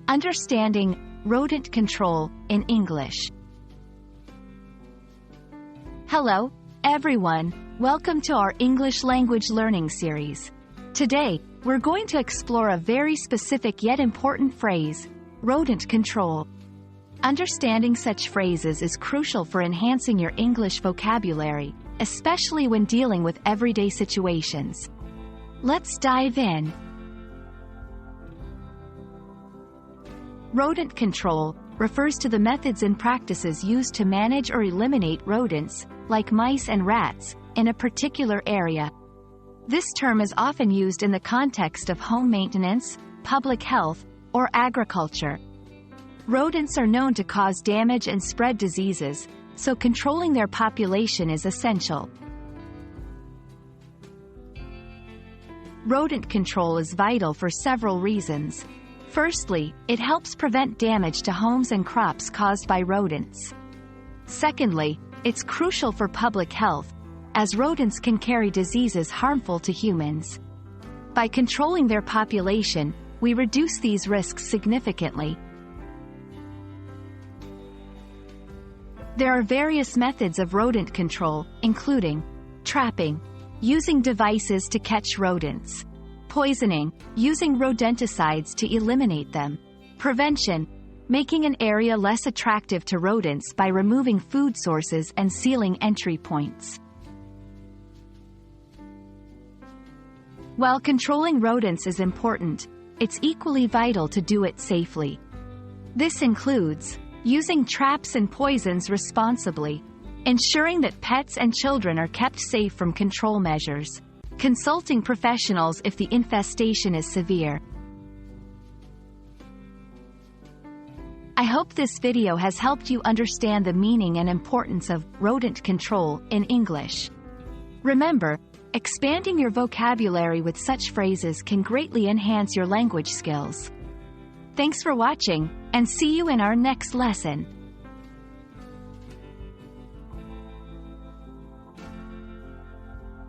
Understanding rodent control in English. Hello, everyone. Welcome to our English language learning series. Today, we're going to explore a very specific yet important phrase, rodent control. Understanding such phrases is crucial for enhancing your English vocabulary, especially when dealing with everyday situations. Let's dive in. Rodent control refers to the methods and practices used to manage or eliminate rodents, like mice and rats, in a particular area. This term is often used in the context of home maintenance, public health, or agriculture. Rodents are known to cause damage and spread diseases, so controlling their population is essential. Rodent control is vital for several reasons. Firstly, it helps prevent damage to homes and crops caused by rodents. Secondly, it's crucial for public health, as rodents can carry diseases harmful to humans. By controlling their population, we reduce these risks significantly. There are various methods of rodent control, including trapping, using devices to catch rodents; poisoning, using rodenticides to eliminate them; prevention, making an area less attractive to rodents by removing food sources and sealing entry points. While controlling rodents is important, it's equally vital to do it safely. This includes using traps and poisons responsibly, ensuring that pets and children are kept safe from control measures, consulting professionals if the infestation is severe. I hope this video has helped you understand the meaning and importance of rodent control in English. Remember, expanding your vocabulary with such phrases can greatly enhance your language skills. Thanks for watching, and see you in our next lesson.